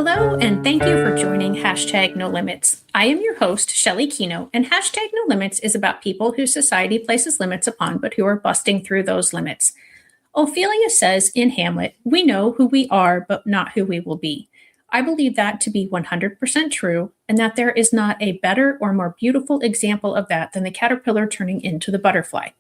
Hello, and thank you for joining Hashtag No Limits. I am your host, Shelly Kino, and Hashtag No Limits is about people who society places limits upon, but who are busting through those limits. Ophelia says in Hamlet, "We know who we are, but not who we will be." I believe that to be 100% true, and that there is not a better or more beautiful example of that than the caterpillar turning into the butterfly.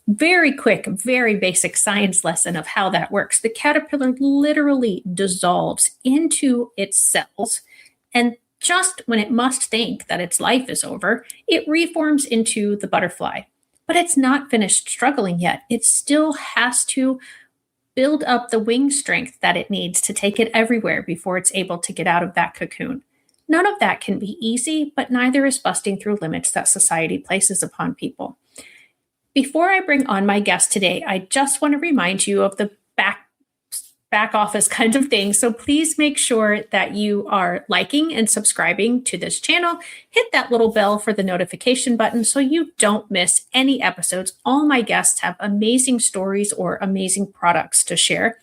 Very quick, very basic science lesson of how that works. The caterpillar literally dissolves into its cells, and just when it must think that its life is over, it reforms into the butterfly. But it's not finished struggling yet. It still has to build up the wing strength that it needs to take it everywhere before it's able to get out of that cocoon. None of that can be easy, but neither is busting through limits that society places upon people. Before I bring on my guest today, I just want to remind you of the back office kind of thing. So please make sure that you are liking and subscribing to this channel. Hit that little bell for the notification button so you don't miss any episodes. All my guests have amazing stories or amazing products to share.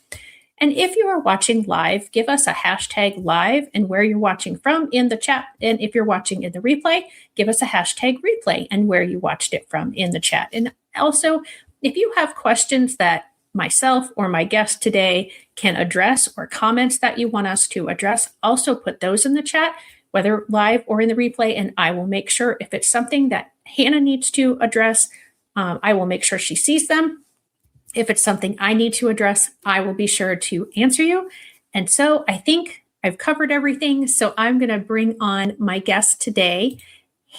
And if you are watching live, give us a hashtag live and where you're watching from in the chat. And if you're watching in the replay, give us a hashtag replay and where you watched it from in the chat. And also, if you have questions that myself or my guest today can address or comments that you want us to address, also put those in the chat, whether live or in the replay, and I will make sure if it's something that Hannah needs to address, I will make sure she sees them. If it's something I need to address, I will be sure to answer you. And so I think I've covered everything. So I'm going to bring on my guest today,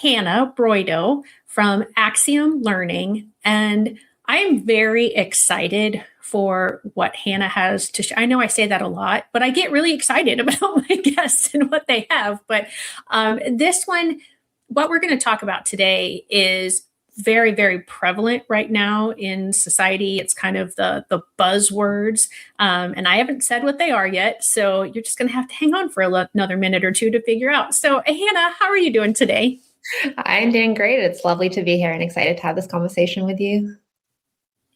Hannah Broido from Axiom Learning. And I am very excited for what Hannah has to share. I know I say that a lot, but I get really excited about my guests and what they have. But this one, what we're going to talk about today is very, very prevalent right now in society. It's kind of the buzzwords. And I haven't said what they are yet. So you're just going to have to hang on for another minute or two to figure out. So Hannah, how are you doing today? I'm doing great. It's lovely to be here and excited to have this conversation with you.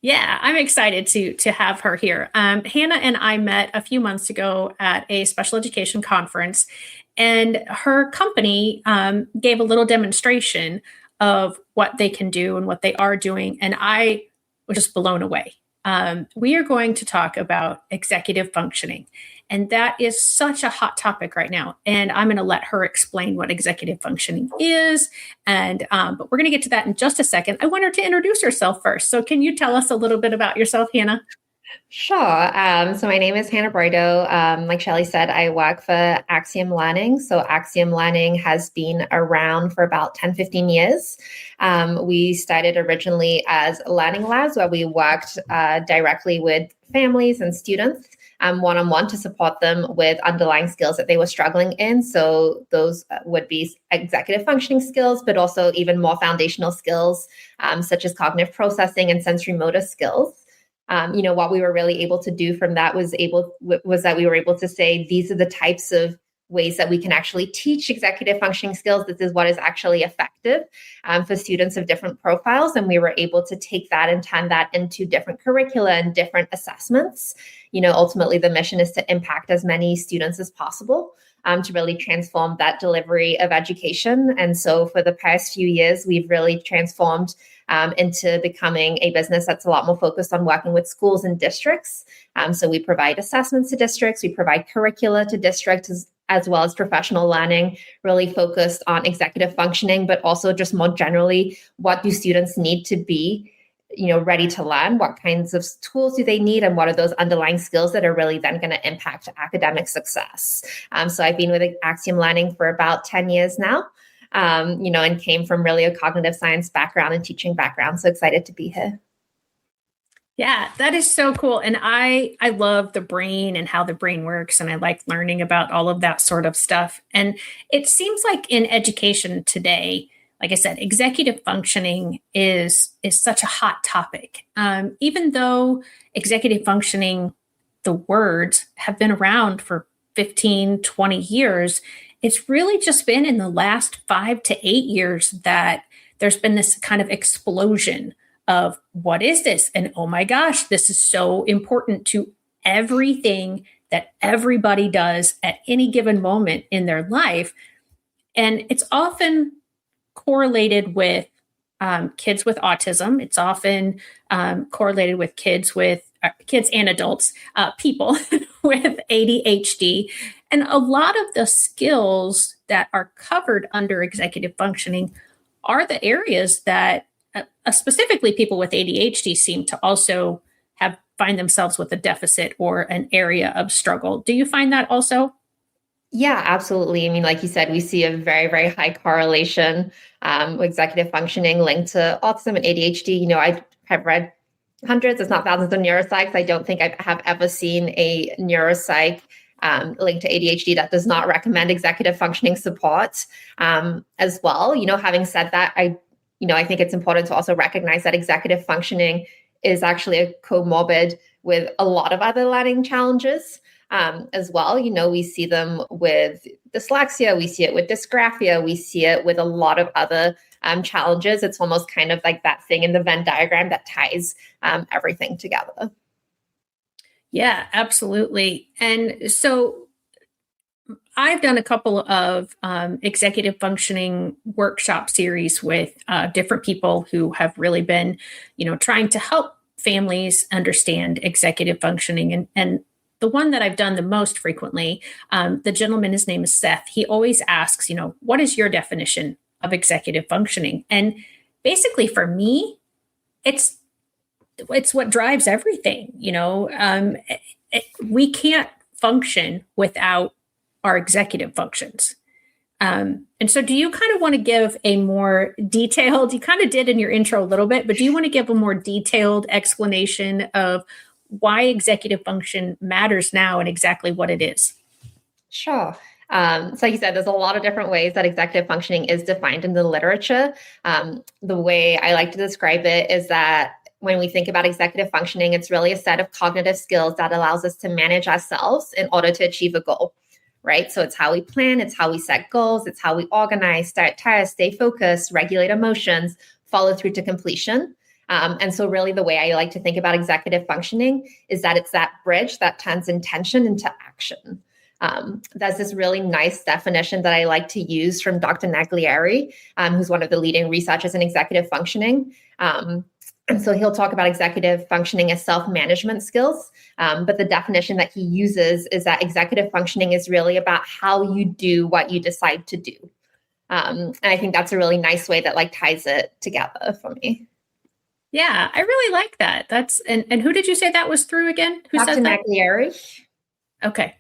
Yeah, I'm excited to have her here. Hannah and I met a few months ago at a special education conference, and her company gave a little demonstration of what they can do and what they are doing. And I was just blown away. We are going to talk about executive functioning. And that is such a hot topic right now. And I'm going to let her explain what executive functioning is. And but we're going to get to that in just a second. I want her to introduce herself first. So can you tell us a little bit about yourself, Hannah? Sure. So my name is Hannah Broido. Like Shelly said, I work for Axiom Learning. So Axiom Learning has been around for about 10, 15 years. We started originally as learning labs where we worked directly with families and students one-on-one to support them with underlying skills that they were struggling in. So those would be executive functioning skills, but also even more foundational skills such as cognitive processing and sensory motor skills. What we were really able to do from that was that we were able to say, these are the types of ways that we can actually teach executive functioning skills. This is what is actually effective for students of different profiles. And we were able to take that and turn that into different curricula and different assessments. Ultimately, the mission is to impact as many students as possible to really transform that delivery of education. And so for the past few years, we've really transformed into becoming a business that's a lot more focused on working with schools and districts. So we provide assessments to districts, we provide curricula to districts, as well as professional learning, really focused on executive functioning, but also just more generally, what do students need to be ready to learn? What kinds of tools do they need? And what are those underlying skills that are really then going to impact academic success? So I've been with Axiom Learning for about 10 years now. And came from really a cognitive science background and teaching background. So excited to be here. Yeah, that is so cool. And I love the brain and how the brain works. And I like learning about all of that sort of stuff. And it seems like in education today, like I said, executive functioning is such a hot topic. Even though executive functioning, the words have been around for 15, 20 years, it's really just been in the last 5 to 8 years that there's been this kind of explosion of what is this? And oh my gosh, this is so important to everything that everybody does at any given moment in their life. And it's often correlated with kids with autism. It's often correlated with kids and adults, people with ADHD. And a lot of the skills that are covered under executive functioning are the areas that specifically people with ADHD seem to also find themselves with a deficit or an area of struggle. Do you find that also? Yeah, absolutely. I mean, like you said, we see a very, very high correlation with executive functioning linked to autism and ADHD. I have read hundreds, if not thousands, of neuropsychs. I don't think I have ever seen a neuropsych linked to ADHD that does not recommend executive functioning support as well. Having said that, I think it's important to also recognize that executive functioning is actually a comorbid with a lot of other learning challenges. As well. We see them with dyslexia, we see it with dysgraphia, we see it with a lot of other challenges. It's almost kind of like that thing in the Venn diagram that ties everything together. Yeah, absolutely. And so I've done a couple of executive functioning workshop series with different people who have really been, trying to help families understand executive functioning. And the one that I've done the most frequently, the gentleman, his name is Seth. He always asks, what is your definition of executive functioning? And basically for me, it's what drives everything. We can't function without our executive functions. And so do you kind of want to give a more detailed, you kind of did in your intro a little bit, but do you want to give a more detailed explanation of why executive function matters now and exactly what it is? Sure. So like you said, there's a lot of different ways that executive functioning is defined in the literature. The way I like to describe it is that when we think about executive functioning, it's really a set of cognitive skills that allows us to manage ourselves in order to achieve a goal, right? So it's how we plan, it's how we set goals, it's how we organize, start tasks, stay focused, regulate emotions, follow through to completion. And so really the way I like to think about executive functioning is that it's that bridge that turns intention into action. There's this really nice definition that I like to use from Dr. Naglieri, who's one of the leading researchers in executive functioning. And so he'll talk about executive functioning as self-management skills. But the definition that he uses is that executive functioning is really about how you do what you decide to do. And I think that's a really nice way that ties it together for me. Yeah, I really like that. And who did you say that was through again? Who Dr. said that? Naglieri. Okay.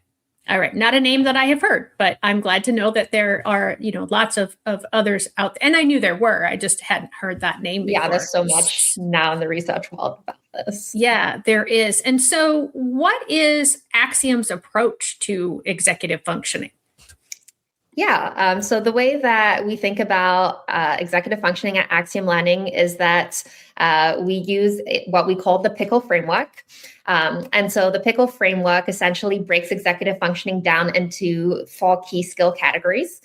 All right. Not a name that I have heard, but I'm glad to know that there are, lots of others out there. And I knew there were. I just hadn't heard that name before. Yeah, there's so much now in the research world about this. Yeah, there is. And so what is Axiom's approach to executive functioning? Yeah. So the way that we think about executive functioning at Axiom Learning is that we use what we call the pickle framework. And so the pickle framework essentially breaks executive functioning down into 4 key skill categories.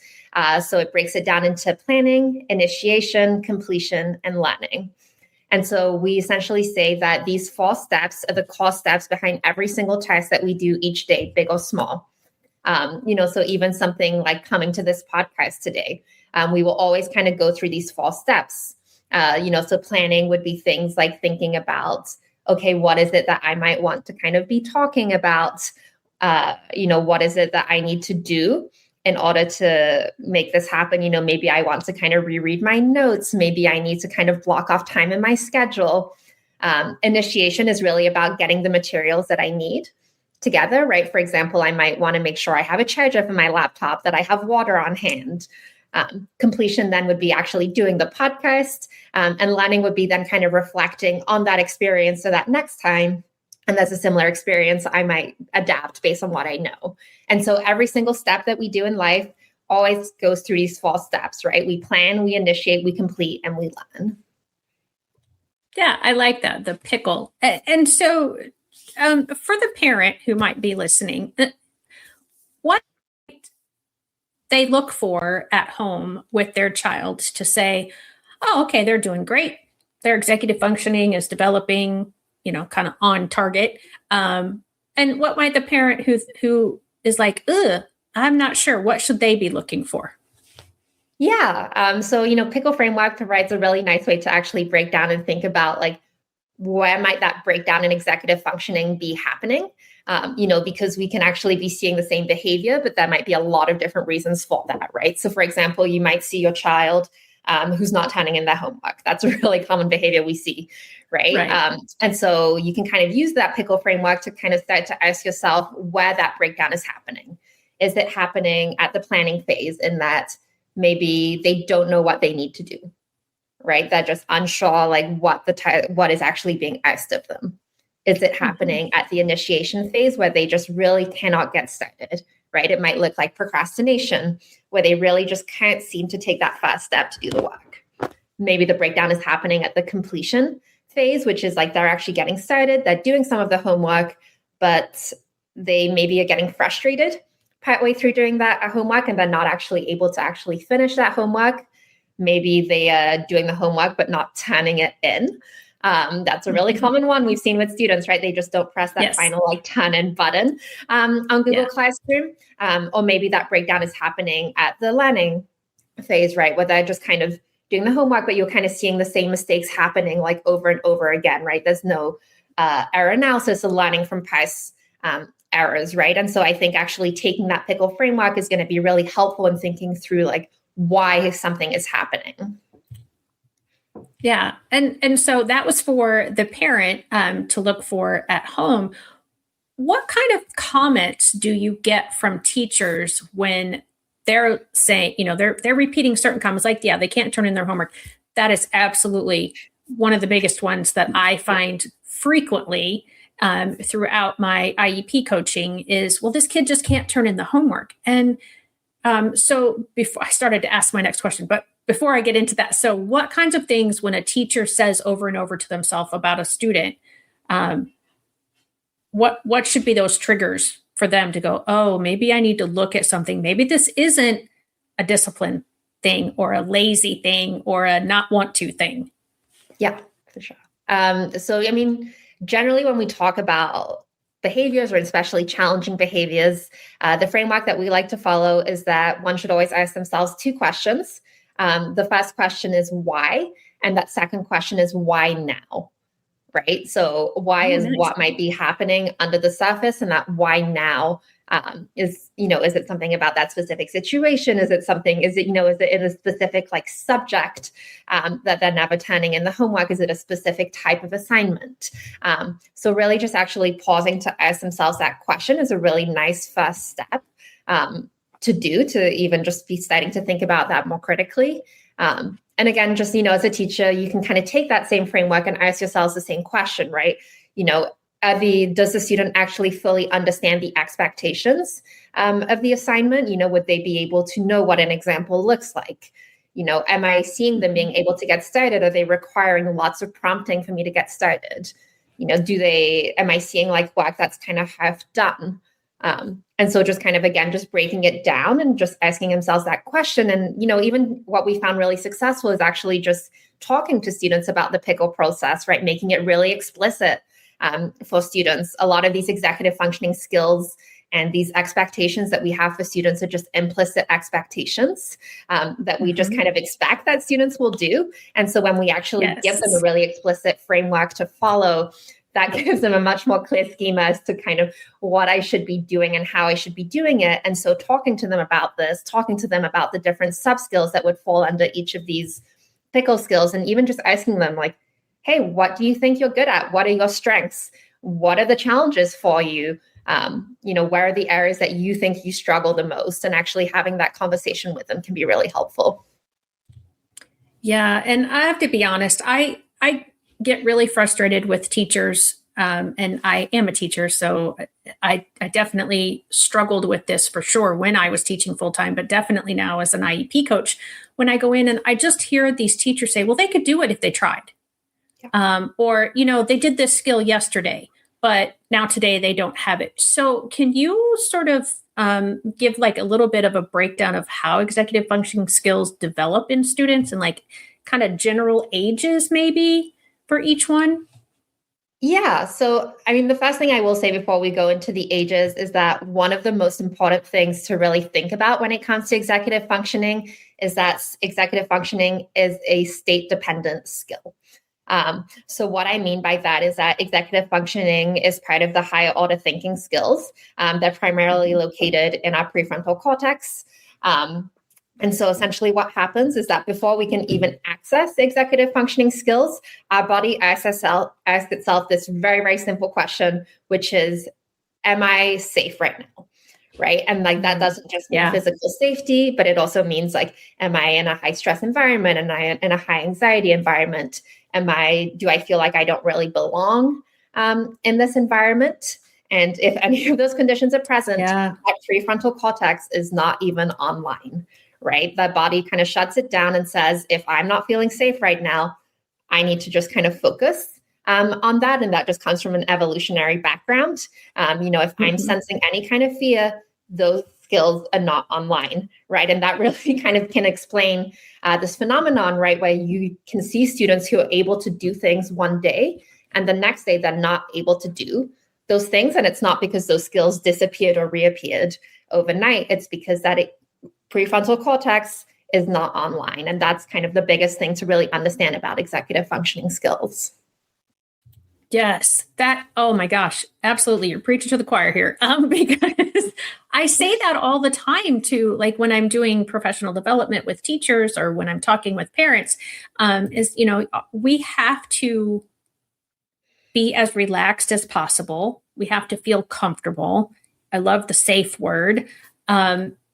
So it breaks it down into planning, initiation, completion, and learning. And so we essentially say that these 4 steps are the core steps behind every single task that we do each day, big or small. So even something like coming to this podcast today, we will always kind of go through these 4 steps. So planning would be things like thinking about, okay, what is it that I might want to kind of be talking about? What is it that I need to do in order to make this happen? Maybe I want to kind of reread my notes. Maybe I need to kind of block off time in my schedule. Initiation is really about getting the materials that I need together, right? For example, I might want to make sure I have a charger for my laptop, that I have water on hand. Completion then would be actually doing the podcast, and learning would be then kind of reflecting on that experience so that next time, and that's a similar experience, I might adapt based on what I know. And so every single step that we do in life always goes through these 4 steps, right? We plan, we initiate, we complete, and we learn. Yeah, I like that, the pickle. And so for the parent who might be listening, what they look for at home with their child to say, oh, okay, they're doing great. Their executive functioning is developing, kind of on target. And what might the parent who is like, ugh, I'm not sure, what should they be looking for? Yeah. So, Pickle Framework provides a really nice way to actually break down and think about like, where might that breakdown in executive functioning be happening? Because we can actually be seeing the same behavior, but there might be a lot of different reasons for that, right? So, for example, you might see your child who's not turning in their homework. That's a really common behavior we see, right? And so you can kind of use that pickle framework to kind of start to ask yourself where that breakdown is happening. Is it happening at the planning phase in that maybe they don't know what they need to do? Right? They're just unsure like what is actually being asked of them. Is it happening at the initiation phase where they just really cannot get started? Right? It might look like procrastination, where they really just can't seem to take that first step to do the work. Maybe the breakdown is happening at the completion phase, which is like they're actually getting started, they're doing some of the homework, but they maybe are getting frustrated partway through doing that homework and they're not actually able to actually finish that homework. Maybe they are doing the homework, but not turning it in. That's a really common one we've seen with students, right? They just don't press that final like turn in button on Google Classroom. Or maybe that breakdown is happening at the learning phase, right? Where they're just kind of doing the homework, but you're kind of seeing the same mistakes happening like over and over again, right? There's no error analysis of learning from past errors, right? And so I think actually taking that pickle framework is going to be really helpful in thinking through like why something is happening. Yeah. And so that was for the parent to look for at home. What kind of comments do you get from teachers when they're saying, they're repeating certain comments like, yeah, they can't turn in their homework? That is absolutely one of the biggest ones that I find frequently throughout my IEP coaching is, well, this kid just can't turn in the homework. And so before I started to ask my next question, but before I get into that, so what kinds of things when a teacher says over and over to themselves about a student, what should be those triggers for them to go, oh, maybe I need to look at something. Maybe this isn't a discipline thing or a lazy thing or a not want to thing. Yeah, for sure. Generally when we talk about behaviors or especially challenging behaviors, the framework that we like to follow is that one should always ask themselves two questions. The first question is why, and that second question is why now, right? So why is what might be happening under the surface, and that why now is it something about that specific situation? Is it in a specific like subject that they're never turning in the homework? Is it a specific type of assignment? So really just actually pausing to ask themselves that question is a really nice first step to even just be starting to think about that more critically. And again, just, as a teacher, you can kind of take that same framework and ask yourselves the same question, right? Does the student actually fully understand the expectations of the assignment? Would they be able to know what an example looks like? Am I seeing them being able to get started? Are they requiring lots of prompting for me to get started? Am I seeing like work that's kind of half done? And so just kind of, again, just breaking it down and just asking themselves that question. And, even what we found really successful is actually just talking to students about the pickle process, right? Making it really explicit for students. A lot of these executive functioning skills and these expectations that we have for students are just implicit expectations that we just kind of expect that students will do. And so when we actually give them a really explicit framework to follow, that gives them a much more clear schema as to kind of what I should be doing and how I should be doing it. And so talking to them about this, talking to them about the different sub skills that would fall under each of these pickle skills, and even just asking them like, hey, what do you think you're good at? What are your strengths? What are the challenges for you? Where are the areas that you think you struggle the most? And actually having that conversation with them can be really helpful. Yeah. And I have to be honest, I get really frustrated with teachers. And I am a teacher, so I definitely struggled with this for sure when I was teaching full time, but definitely now as an IEP coach, when I go in and I just hear these teachers say, well, they could do it if they tried. Yeah. Or, they did this skill yesterday, but now today they don't have it. So can you sort of give like a little bit of a breakdown of how executive functioning skills develop in students and like kind of general ages maybe for each one? Yeah. So, I mean, the first thing I will say before we go into the ages is that one of the most important things to really think about when it comes to executive functioning is that executive functioning is a state dependent skill. So what I mean by that is that executive functioning is part of the higher order thinking skills. They're primarily located in our prefrontal cortex. And so essentially what happens is that before we can even access executive functioning skills, our body asks itself this very, very simple question, which is, am I safe right now? Right. And like that doesn't just mean physical safety, but it also means like, am I in a high stress environment? Am I in a high anxiety environment? Do I feel like I don't really belong in this environment? And if any of those conditions are present, that prefrontal cortex is not even online, right? The body kind of shuts it down and says, if I'm not feeling safe right now, I need to just kind of focus on that. And that just comes from an evolutionary background. If I'm sensing any kind of fear, those skills are not online, right? And that really kind of can explain this phenomenon, right? Where you can see students who are able to do things one day and the next day they're not able to do those things. And it's not because those skills disappeared or reappeared overnight. It's because prefrontal cortex is not online. And that's kind of the biggest thing to really understand about executive functioning skills. Yes, oh my gosh, absolutely. You're preaching to the choir here. Because I say that all the time to, like, when I'm doing professional development with teachers or when I'm talking with parents, we have to be as relaxed as possible. We have to feel comfortable. I love the safe word,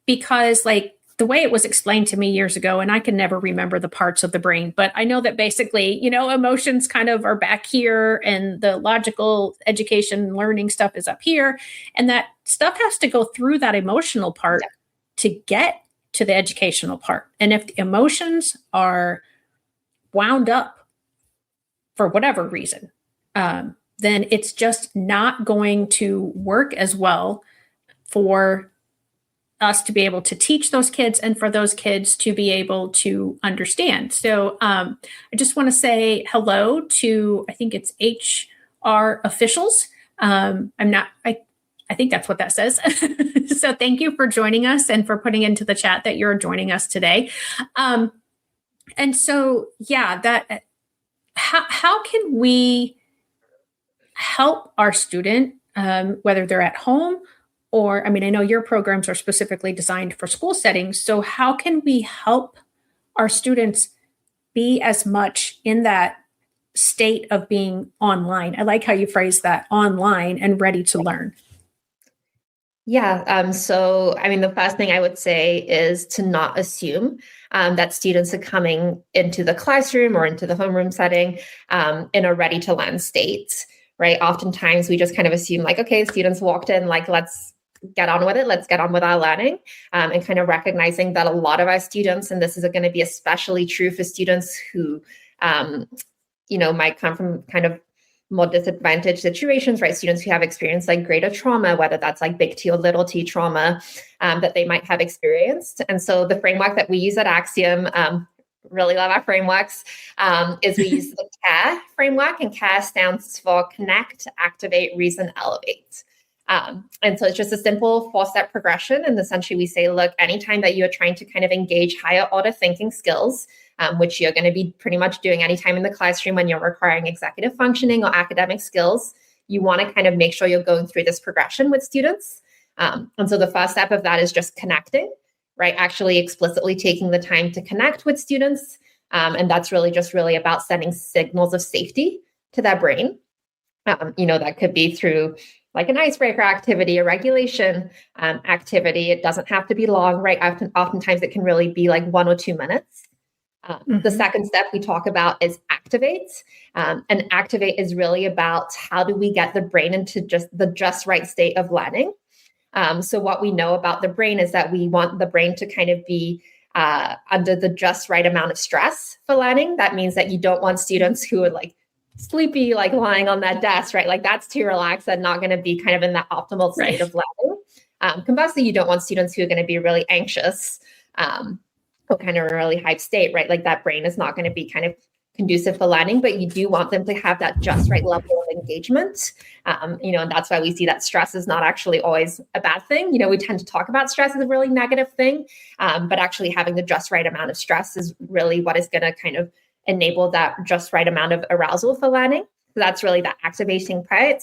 because like the way it was explained to me years ago, and I can never remember the parts of the brain, but I know that basically, emotions kind of are back here and the logical education learning stuff is up here. And that stuff has to go through that emotional part to get to the educational part. And if the emotions are wound up for whatever reason, then it's just not going to work as well for us to be able to teach those kids and for those kids to be able to understand. So I just want to say hello to, I think it's HR officials. I think that's what that says. So thank you for joining us and for putting into the chat that you're joining us today. And so, how can we help our student, whether they're at home or, I know your programs are specifically designed for school settings. So how can we help our students be as much in that state of being online? I like how you phrase that, online and ready to learn. Yeah. So, the first thing I would say is to not assume that students are coming into the classroom or into the homeroom setting in a ready to learn state, right? Oftentimes we just kind of assume like, okay, students walked in, like, let's get on with it. Let's get on with our learning, and kind of recognizing that a lot of our students, and this is going to be especially true for students who, might come from kind of more disadvantaged situations, right? Students who have experienced like greater trauma, whether that's like big T or little t trauma that they might have experienced. And so the framework that we use at Axiom, really love our frameworks, is we use the CARE framework, and CARE stands for Connect, Activate, Reason, Elevate. And so it's just a simple 4-step progression. And essentially we say, look, anytime that you're trying to kind of engage higher order thinking skills, which you're going to be pretty much doing anytime in the classroom when you're requiring executive functioning or academic skills, you want to kind of make sure you're going through this progression with students. And so the first step of that is just connecting, right? Actually explicitly taking the time to connect with students. And that's really about sending signals of safety to their brain. That could be through like an icebreaker activity, a regulation activity. It doesn't have to be long, right? Oftentimes it can really be like 1 or 2 minutes. The second step we talk about is activate. And activate is really about how do we get the brain into just the right state of learning. So what we know about the brain is that we want the brain to kind of be under the just right amount of stress for learning. That means that you don't want students who are like sleepy, like lying on that desk, right? Like that's too relaxed and not going to be kind of in that optimal state of learning. Conversely, you don't want students who are going to be really anxious or kind of a really hyped state, right? Like that brain is not going to be kind of conducive for learning, but you do want them to have that just right level of engagement. And that's why we see that stress is not actually always a bad thing. We tend to talk about stress as a really negative thing, but actually having the just right amount of stress is really what is going to kind of enable that just right amount of arousal for learning. So that's really the activating part.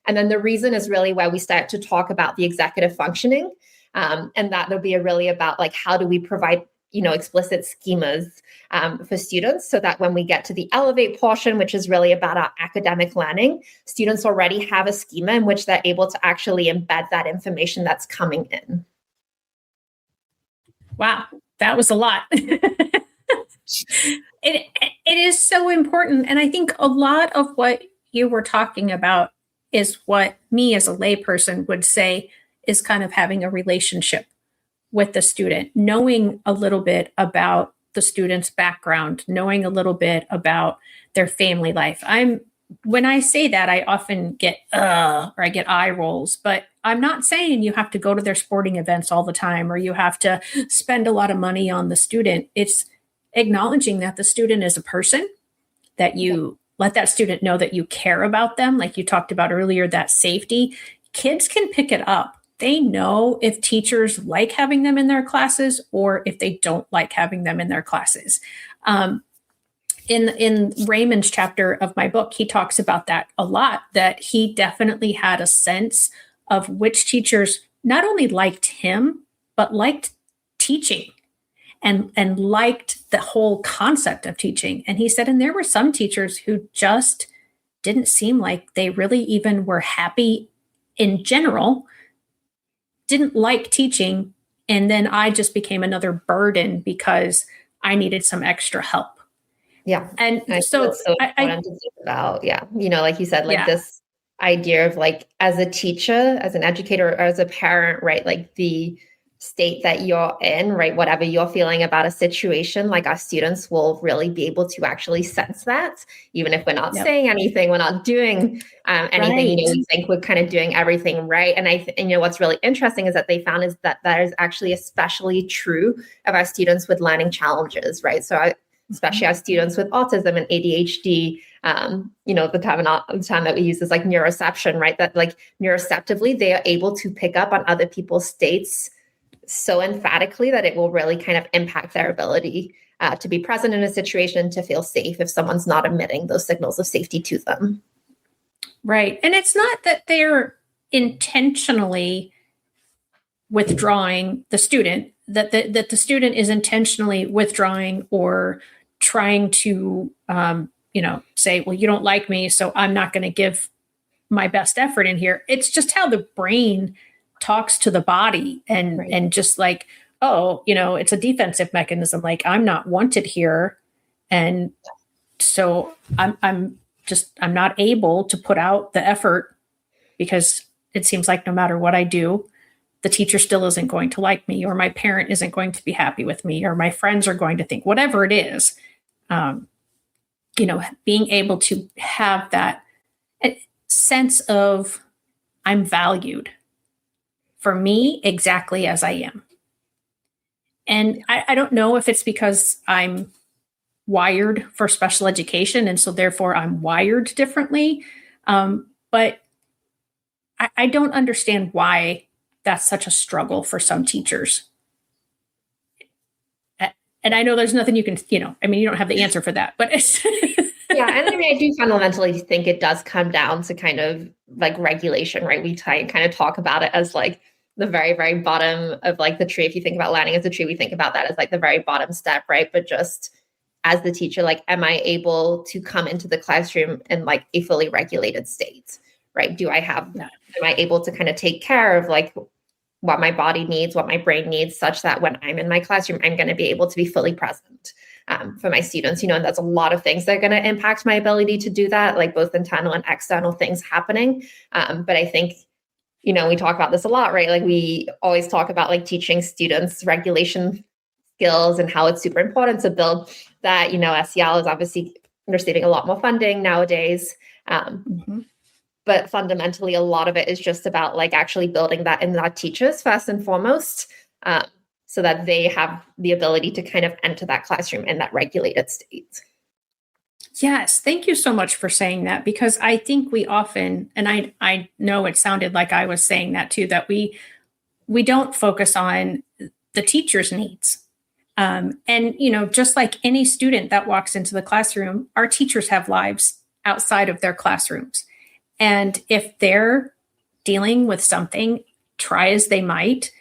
And then the reason is really where we start to talk about the executive functioning. And that will be really about like, how do we provide, explicit schemas for students so that when we get to the elevate portion, which is really about our academic learning, students already have a schema in which they're able to actually embed that information that's coming in. Wow, that was a lot. It is so important. And I think a lot of what you were talking about is what me as a layperson would say is kind of having a relationship with the student, knowing a little bit about the student's background, knowing a little bit about their family life. When I say that, I often get or I get eye rolls, but I'm not saying you have to go to their sporting events all the time or you have to spend a lot of money on the student. It's acknowledging that the student is a person, that you let that student know that you care about them. Like you talked about earlier, that safety. Kids can pick it up. They know if teachers like having them in their classes or if they don't like having them in their classes. In Raymond's chapter of my book, he talks about that a lot, that he definitely had a sense of which teachers not only liked him, but liked teaching and liked the whole concept of teaching. And he said, and there were some teachers who just didn't seem like they really even were happy in general, didn't like teaching. And then I just became another burden because I needed some extra help. Yeah. And so it's so important to think about. Yeah. Like you said, like this idea of like, as a teacher, as an educator, or as a parent, right? Like the state that you're in, right? Whatever you're feeling about a situation, like our students will really be able to actually sense that, even if we're not saying anything, we're not doing anything, we think we're kind of doing everything right. And what's really interesting is that they found is that is actually especially true of our students with learning challenges, right? So especially our students with autism and ADHD, the time that we use is like neuroception, right? That like neuroceptively, they are able to pick up on other people's states so emphatically that it will really kind of impact their ability to be present in a situation, to feel safe if someone's not emitting those signals of safety to them. Right. And it's not that they're intentionally withdrawing the student, that the student is intentionally withdrawing or trying to, say, well, you don't like me, so I'm not going to give my best effort in here. It's just how the brain talks to the body and just like, oh, it's a defensive mechanism. Like I'm not wanted here. And so I'm not able to put out the effort because it seems like no matter what I do, the teacher still isn't going to like me, or my parent isn't going to be happy with me, or my friends are going to think whatever it is. Being able to have that sense of I'm valued for me exactly as I am. And I don't know if it's because I'm wired for special education and so therefore I'm wired differently. But I don't understand why that's such a struggle for some teachers. And I know there's nothing you can, you don't have the answer for that, but it's. Yeah. And I do fundamentally think it does come down to kind of like regulation, right? We kind of talk about it as like the very, very bottom of like the tree. If you think about learning as a tree, we think about that as like the very bottom step, right? But just as the teacher, like, am I able to come into the classroom in like a fully regulated state, right? Am I able to kind of take care of like what my body needs, what my brain needs, such that when I'm in my classroom, I'm going to be able to be fully present for my students, and that's a lot of things that are going to impact my ability to do that, like both internal and external things happening. But I think, we talk about this a lot, right? Like we always talk about like teaching students regulation skills and how it's super important to build that. SEL is obviously receiving a lot more funding nowadays. But fundamentally, a lot of it is just about like actually building that in our teachers first and foremost, so that they have the ability to kind of enter that classroom in that regulated state. Yes, thank you so much for saying that, because I think we often, and I know it sounded like I was saying that too, that we don't focus on the teacher's needs. And just like any student that walks into the classroom, our teachers have lives outside of their classrooms. And if they're dealing with something, try as they might,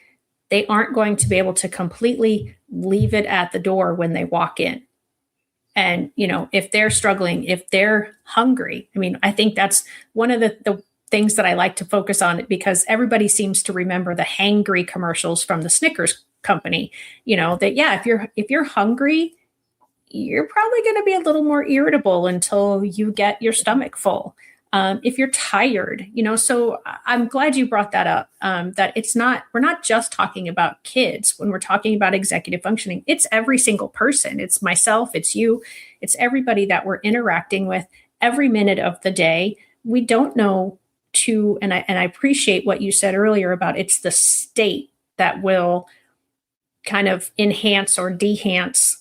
they aren't going to be able to completely leave it at the door when they walk in. And, if they're struggling, if they're hungry, I mean, I think that's one of the things that I like to focus on, because everybody seems to remember the hangry commercials from the Snickers company, that, yeah, if you're hungry, you're probably going to be a little more irritable until you get your stomach full. If you're tired, so I'm glad you brought that up. That we're not just talking about kids when we're talking about executive functioning. It's every single person. It's myself, it's you, it's everybody that we're interacting with every minute of the day. We don't know and I appreciate what you said earlier about it's the state that will kind of enhance or dehance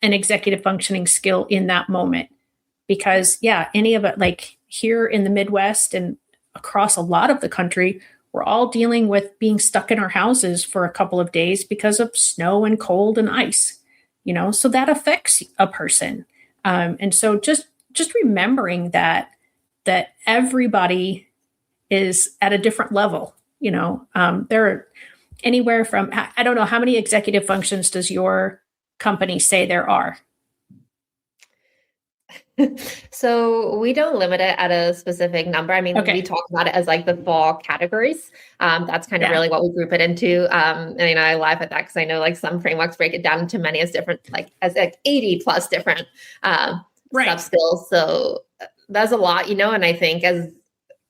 an executive functioning skill in that moment. Because, yeah, any of it, like here in the Midwest and across a lot of the country, we're all dealing with being stuck in our houses for a couple of days because of snow and cold and ice, so that affects a person. And so just remembering that everybody is at a different level, there are anywhere from, I don't know, how many executive functions does your company say there are? So we don't limit it at a specific number. I mean, Okay. we talk about it as like the 4 categories. That's kind of Yeah. really what we group it into. And I laugh at that because I know like some frameworks break it down into many as different, as 80 plus different Right. sub skills. So that's a lot, and I think as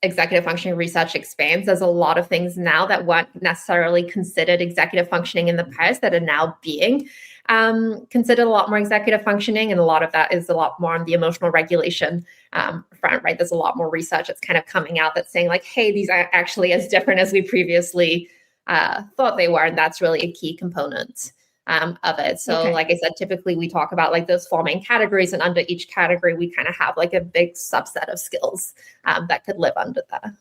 executive functioning research expands, there's a lot of things now that weren't necessarily considered executive functioning in the past that are now being considered a lot more executive functioning. And a lot of that is a lot more on the emotional regulation front, right? There's a lot more research that's kind of coming out that's saying like, hey, these are actually as different as we previously thought they were. And that's really a key component of it. So Okay. like I said, typically we talk about like those 4 main categories, and under each category, we kind of have like a big subset of skills that could live under that.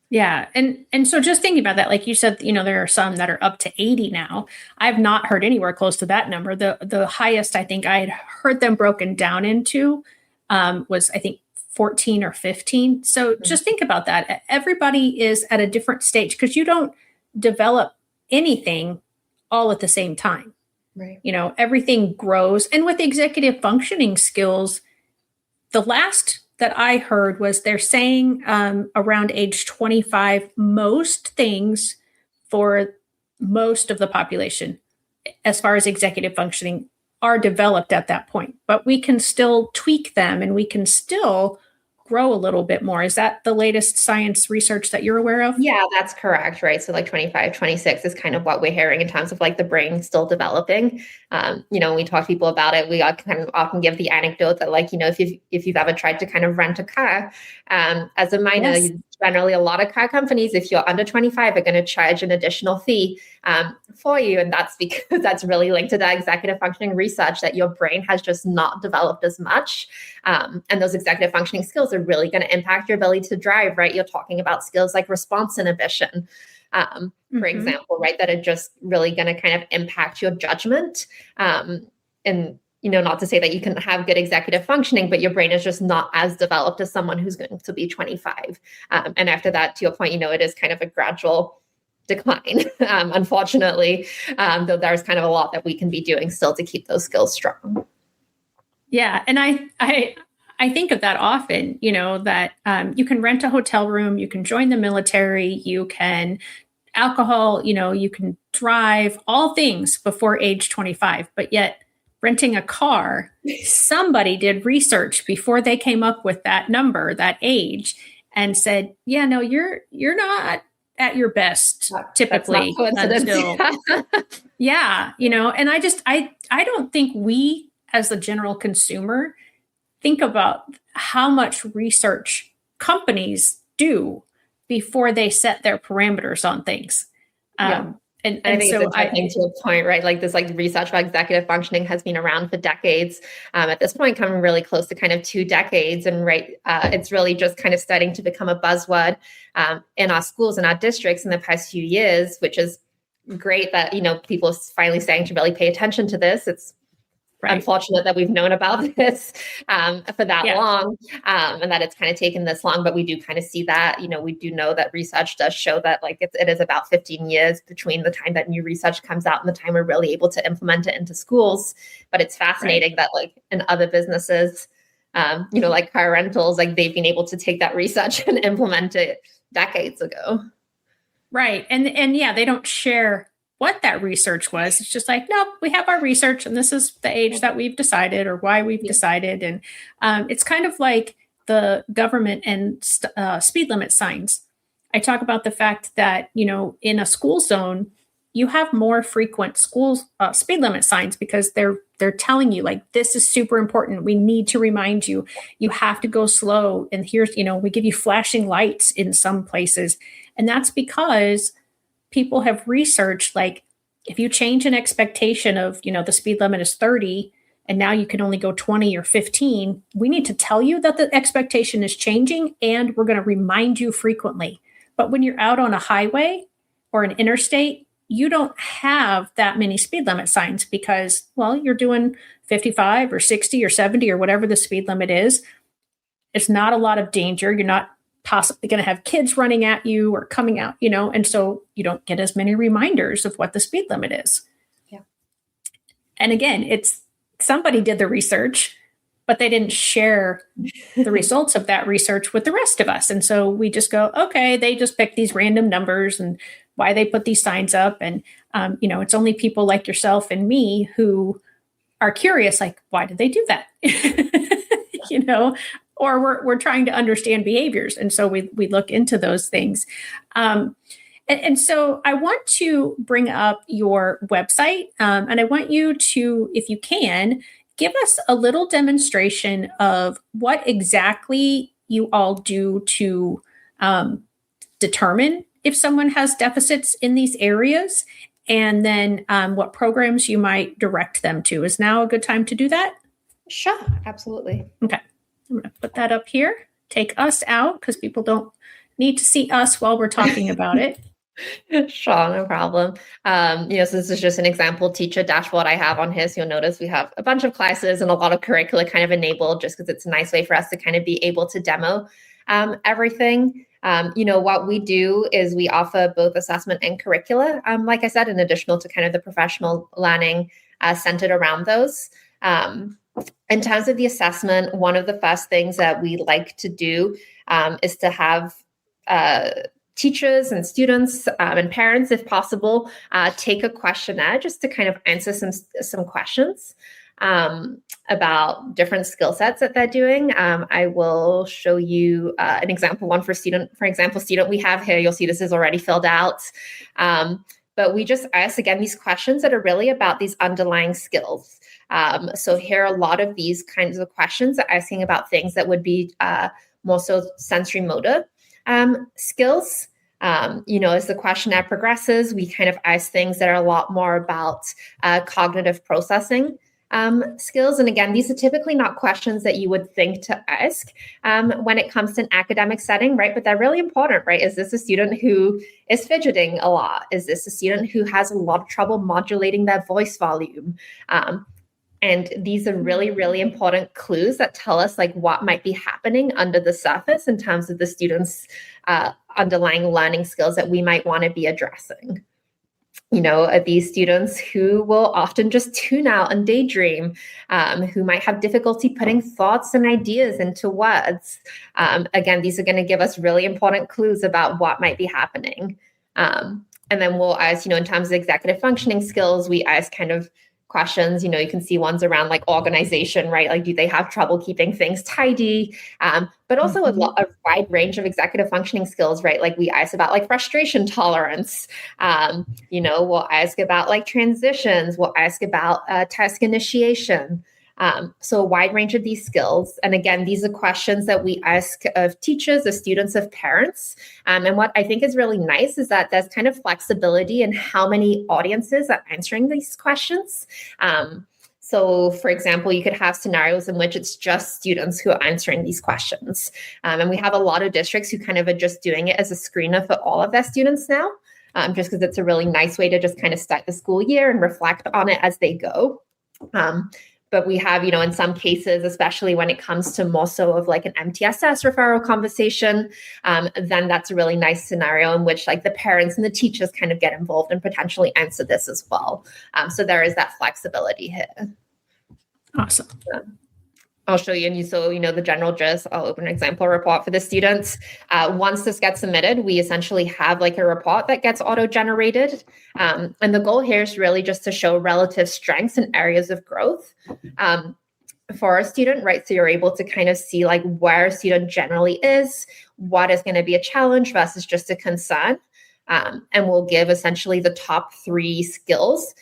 Yeah. And so just thinking about that, like you said, there are some that are up to 80 now. I've not heard anywhere close to that number. The highest I think I had heard them broken down into was, I think, 14 or 15. So just think about that. Everybody is at a different stage, because you don't develop anything all at the same time. Right. Everything grows. And with executive functioning skills, the last that I heard was they're saying around age 25, most things for most of the population, as far as executive functioning, are developed at that point. But we can still tweak them, and we can still grow a little bit more. Is that the latest science research that you're aware of? Yeah, that's correct, right? So like 25, 26 is kind of what we're hearing in terms of like the brain still developing. When we talk to people about it, we kind of often give the anecdote that like, if you've ever tried to kind of rent a car as a minor, Yes. generally a lot of car companies, if you're under 25, are going to charge an additional fee for you. And that's because that's really linked to that executive functioning research that your brain has just not developed as much. And those executive functioning skills are really going to impact your ability to drive, right? You're talking about skills like response inhibition, for example, right? That are just really going to kind of impact your judgment. And not to say that you can have good executive functioning, but your brain is just not as developed as someone who's going to be 25. And after that, to your point, it is kind of a gradual decline, unfortunately, though there's kind of a lot that we can be doing still to keep those skills strong. Yeah. And I think of that often, that you can rent a hotel room, you can join the military, you can alcohol, you can drive, all things before age 25, but yet renting a car, somebody did research before they came up with that number, that age, and said, yeah, no, you're not at your best typically until yeah, and I don't think we as the general consumer think about how much research companies do before they set their parameters on things. Yeah. And I think it's interesting to a point, right? Like this, like research about executive functioning has been around for decades. At this point, coming really close to kind of 2 decades, and it's really just kind of starting to become a buzzword in our schools and our districts in the past few years, which is great that people are finally starting to really pay attention to this. It's unfortunate that we've known about this for that long, and that it's kind of taken this long, but we do kind of see that, we do know that research does show that like it is about 15 years between the time that new research comes out and the time we're really able to implement it into schools. But it's fascinating that like in other businesses, like car rentals, like they've been able to take that research and implement it decades ago. Right. And yeah, they don't share what that research was. It's just like, nope, we have our research and this is the age that we've decided or why we've decided. And it's kind of like the government and speed limit signs. I talk about the fact that, in a school zone, you have more frequent schools speed limit signs because they're telling you like, this is super important. We need to remind you, you have to go slow. And here's, we give you flashing lights in some places. And that's because people have researched, like, if you change an expectation of, the speed limit is 30 and now you can only go 20 or 15, we need to tell you that the expectation is changing and we're going to remind you frequently. But when you're out on a highway or an interstate, you don't have that many speed limit signs because, well, you're doing 55 or 60 or 70 or whatever the speed limit is. It's not a lot of danger. You're not possibly going to have kids running at you or coming out, and so you don't get as many reminders of what the speed limit is. Yeah. And again, it's somebody did the research, but they didn't share the results of that research with the rest of us. And so we just go, okay, they just picked these random numbers and why they put these signs up. And, it's only people like yourself and me who are curious, like, why did they do that? Or we're trying to understand behaviors. And so we look into those things. And so I want to bring up your website, and I want you to, if you can, give us a little demonstration of what exactly you all do to determine if someone has deficits in these areas, and then what programs you might direct them to. Is now a good time to do that? Sure, absolutely. Okay. I'm going to put that up here. Take us out because people don't need to see us while we're talking about it. Sure, no problem. So this is just an example teacher dashboard I have on here. So you'll notice we have a bunch of classes and a lot of curricula kind of enabled just because it's a nice way for us to kind of be able to demo everything. What we do is we offer both assessment and curricula, like I said, in addition to kind of the professional learning centered around those. In terms of the assessment, one of the first things that we like to do is to have teachers and students and parents, if possible, take a questionnaire just to kind of answer some questions about different skill sets that they're doing. I will show you an example one for student we have here. You'll see this is already filled out. But we just ask, again, these questions that are really about these underlying skills. So here, a lot of these kinds of questions are asking about things that would be more so sensory motor skills. As the questionnaire progresses, we kind of ask things that are a lot more about cognitive processing skills. And again, these are typically not questions that you would think to ask when it comes to an academic setting, right? But they're really important, right? Is this a student who is fidgeting a lot? Is this a student who has a lot of trouble modulating their voice volume? And these are really, really important clues that tell us like what might be happening under the surface in terms of the students' underlying learning skills that we might want to be addressing. These students who will often just tune out and daydream, who might have difficulty putting thoughts and ideas into words. Again, these are going to give us really important clues about what might be happening. And then we'll ask, in terms of executive functioning skills, we ask kind of questions, you can see ones around like organization, right? Like, do they have trouble keeping things tidy? But also a wide range of executive functioning skills, right? Like we ask about like frustration tolerance. We'll ask about like transitions. We'll ask about task initiation. So a wide range of these skills. And again, these are questions that we ask of teachers, of students, of parents. And what I think is really nice is that there's kind of flexibility in how many audiences are answering these questions. So, for example, you could have scenarios in which it's just students who are answering these questions. And we have a lot of districts who kind of are just doing it as a screener for all of their students now, just because it's a really nice way to just kind of start the school year and reflect on it as they go. But we have, in some cases, especially when it comes to more so of like an MTSS referral conversation, then that's a really nice scenario in which like the parents and the teachers kind of get involved and potentially answer this as well. So there is that flexibility here. Awesome. I'll show you. And the general gist, I'll open an example report for the students. Once this gets submitted, we essentially have like a report that gets auto-generated. And the goal here is really just to show relative strengths and areas of growth for a student, right? So you're able to kind of see like where a student generally is, what is going to be a challenge versus just a concern. And we'll give essentially the top 3 skills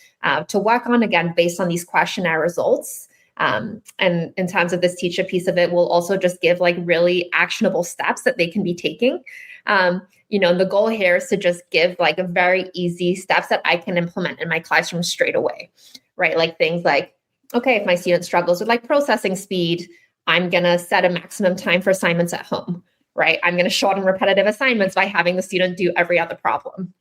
to work on, again, based on these questionnaire results. And in terms of this teacher piece of it, we'll also just give like really actionable steps that they can be taking. And the goal here is to just give like a very easy steps that I can implement in my classroom straight away, right? Like things like, okay, if my student struggles with like processing speed, I'm going to set a maximum time for assignments at home, right? I'm going to shorten repetitive assignments by having the student do every other problem.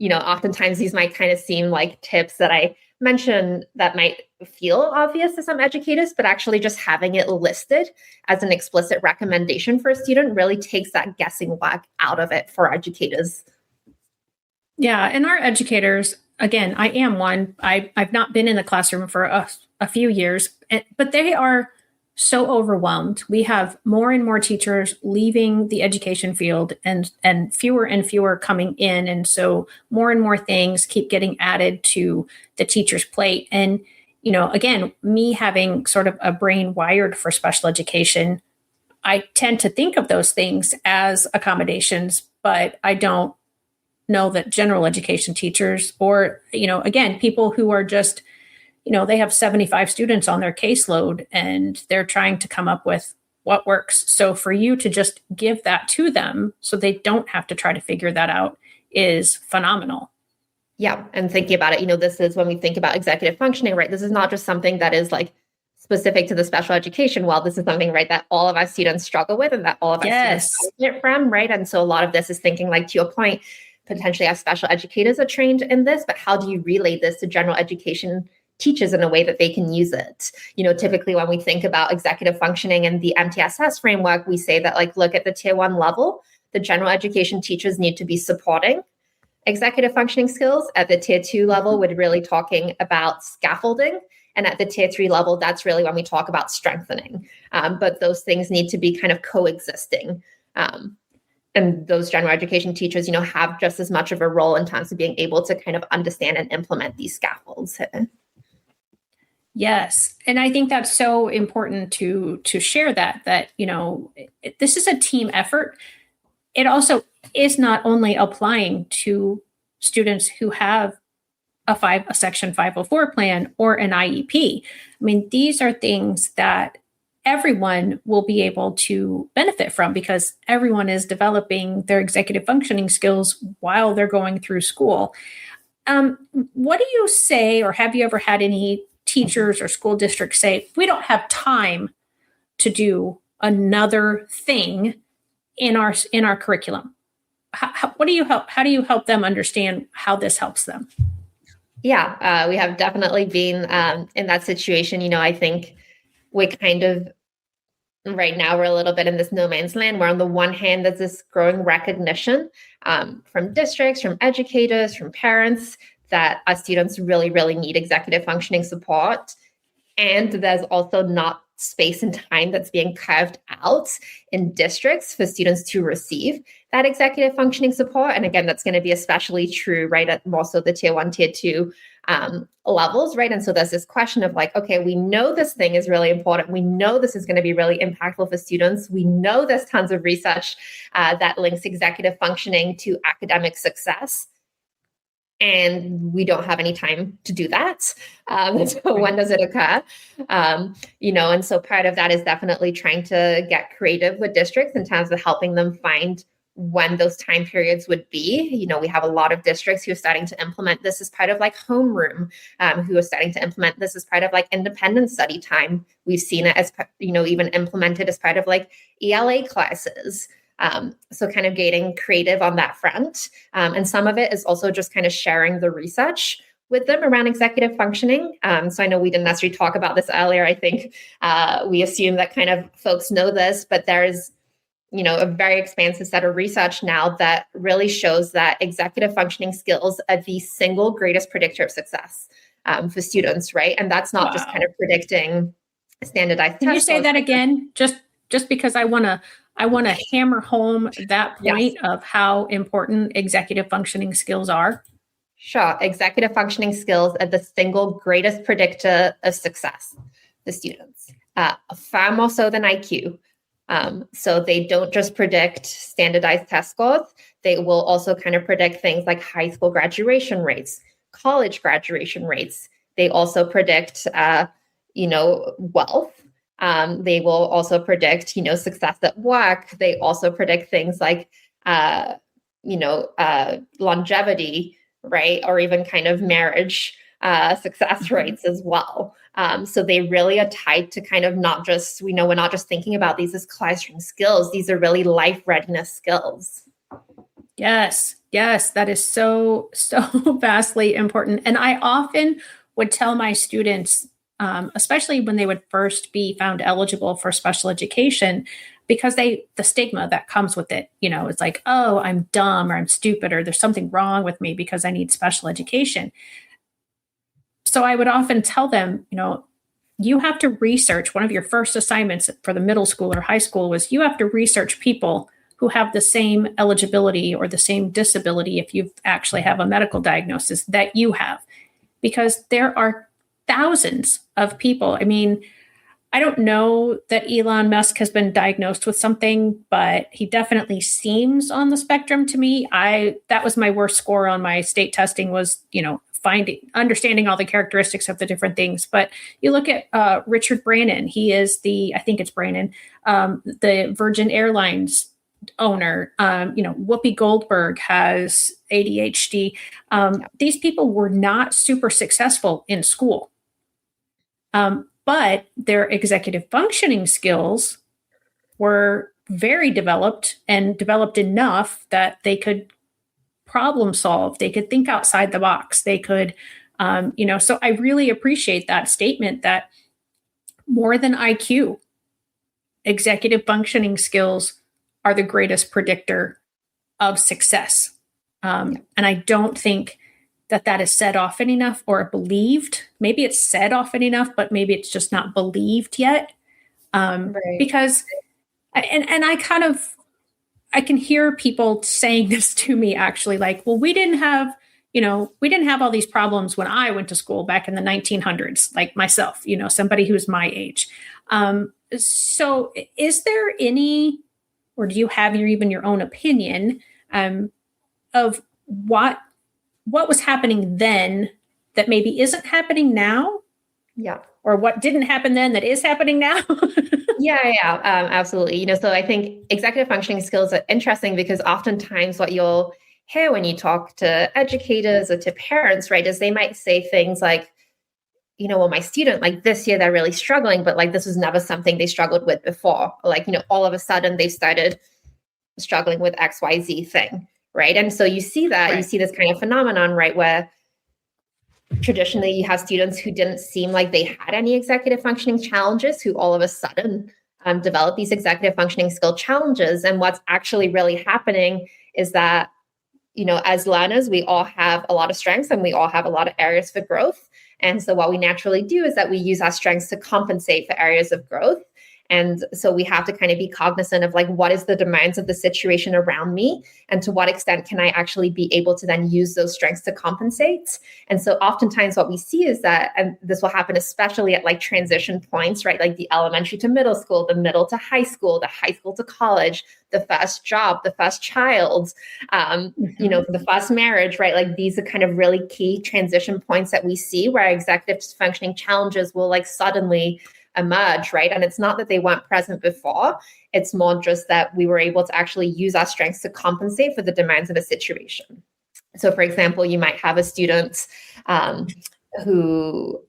Oftentimes these might kind of seem like tips that I mention that might feel obvious to some educators, but actually just having it listed as an explicit recommendation for a student really takes that guessing work out of it for educators. Yeah, and our educators, again, I am one. I've not been in the classroom for a few years, but they are so overwhelmed. We have more and more teachers leaving the education field and fewer coming in. And so more and more things keep getting added to the teacher's plate. And, again, me having sort of a brain wired for special education, I tend to think of those things as accommodations, but I don't know that general education teachers or, again, people who are just they have 75 students on their caseload and they're trying to come up with what works. So for you to just give that to them so they don't have to try to figure that out is phenomenal. Yeah. And thinking about it, this is when we think about executive functioning, right? This is not just something that is like specific to the special education world. This is something, right, that all of our students struggle with and that all of our students benefit from, right? And so a lot of this is thinking like, to your point, potentially as special educators are trained in this, but how do you relay this to general education teachers in a way that they can use it? Typically when we think about executive functioning and the MTSS framework, we say that like, look at the tier 1 level, the general education teachers need to be supporting executive functioning skills. At the tier 2 level, we're really talking about scaffolding. And at the tier 3 level, that's really when we talk about strengthening. But those things need to be kind of coexisting. And those general education teachers, have just as much of a role in terms of being able to kind of understand and implement these scaffolds. Yes. And I think that's so important to share that this is a team effort. It also is not only applying to students who have a Section 504 plan or an IEP. I mean, these are things that everyone will be able to benefit from because everyone is developing their executive functioning skills while they're going through school. What do you say, or have you ever had any teachers or school districts say, we don't have time to do another thing in our curriculum? How do you help them understand how this helps them? Yeah, we have definitely been in that situation. I think we kind of, right now, we're a little bit in this no man's land where on the one hand, there's this growing recognition from districts, from educators, from parents that our students really, really need executive functioning support. And there's also not space and time that's being carved out in districts for students to receive that executive functioning support. And again, that's going to be especially true, right, at more so the tier 1, tier 2 levels, right? And so there's this question of like, okay, we know this thing is really important. We know this is going to be really impactful for students. We know there's tons of research that links executive functioning to academic success. and we don't have any time to do that. So when does it occur? And so part of that is definitely trying to get creative with districts in terms of helping them find when those time periods would be. We have a lot of districts who are starting to implement this as part of like homeroom, who are starting to implement this as part of like independent study time. We've seen it as, even implemented as part of like ELA classes. So kind of getting creative on that front. And some of it is also just kind of sharing the research with them around executive functioning. So I know we didn't necessarily talk about this earlier. I think we assume that kind of folks know this, but there's, a very expansive set of research now that really shows that executive functioning skills are the single greatest predictor of success for students, right? And that's not just kind of predicting standardized Can you say that again? Just because I want to hammer home that point of how important executive functioning skills are. Sure. Executive functioning skills are the single greatest predictor of success for students, far more so than IQ. So they don't just predict standardized test scores. They will also kind of predict things like high school graduation rates, college graduation rates. They also predict, wealth. They will also predict, success at work. They also predict things like, longevity, right? Or even kind of marriage success rates as well. So they really are tied to kind of not just, we're not just thinking about these as classroom skills. These are really life readiness skills. Yes, that is so vastly important. And I often would tell my students, especially when they would first be found eligible for special education, because the stigma that comes with it, it's like, oh, I'm dumb or I'm stupid or there's something wrong with me because I need special education. So I would often tell them, you have to research. One of your first assignments for the middle school or high school was you have to research people who have the same eligibility or the same disability, if you actually have a medical diagnosis that you have, because there are thousands of people. I mean, I don't know that Elon Musk has been diagnosed with something, but he definitely seems on the spectrum to me. That was my worst score on my state testing was, understanding all the characteristics of the different things. But you look at Richard Brannon. He is I think it's Brannon, the Virgin Airlines owner. Whoopi Goldberg has ADHD. These people were not super successful in school. But their executive functioning skills were very developed and developed enough that they could problem solve. They could think outside the box. They could, so I really appreciate that statement that more than IQ, executive functioning skills are the greatest predictor of success. And I don't think that is said often enough or believed. Maybe it's said often enough, but maybe it's just not believed yet. Right. Because, and I can hear people saying this to me actually, like, well, we didn't have all these problems when I went to school back in the 1900s, like myself, somebody who's my age. So is there any, or do you have your own opinion of what was happening then that maybe isn't happening now? Yeah. Or what didn't happen then that is happening now? Yeah, absolutely. So I think executive functioning skills are interesting because oftentimes what you'll hear when you talk to educators or to parents, right, is they might say things like, well, my student, like this year, they're really struggling, but like this was never something they struggled with before. Like, all of a sudden they started struggling with XYZ thing, right? And so you see that, right. You see this kind of phenomenon, right, where traditionally you have students who didn't seem like they had any executive functioning challenges who all of a sudden develop these executive functioning skill challenges. And what's actually really happening is that, as learners, we all have a lot of strengths and we all have a lot of areas for growth. And so what we naturally do is that we use our strengths to compensate for areas of growth. And so we have to kind of be cognizant of like, what is the demands of the situation around me? And to what extent can I actually be able to then use those strengths to compensate? And so oftentimes what we see is that, and this will happen especially at like transition points, right? Like the elementary to middle school, the middle to high school, the high school to college, the first job, the first child, the first marriage, right? Like these are kind of really key transition points that we see where executive functioning challenges will like suddenly emerge, right? And it's not that they weren't present before. It's more just that we were able to actually use our strengths to compensate for the demands of a situation. So, for example, you might have a student who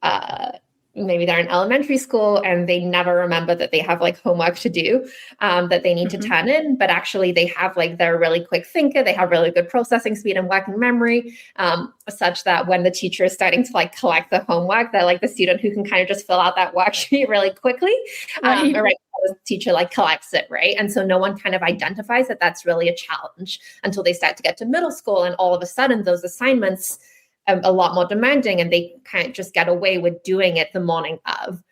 maybe they're in elementary school and they never remember that they have like homework to do that they need to turn in, but actually they have like, they're a really quick thinker, they have really good processing speed and working memory, such that when the teacher is starting to like collect the homework, they're like the student who can kind of just fill out that worksheet really quickly, right? The teacher like collects it, right? And so no one kind of identifies that that's really a challenge until they start to get to middle school, and all of a sudden those assignments a lot more demanding, and they can't just get away with doing it the morning of.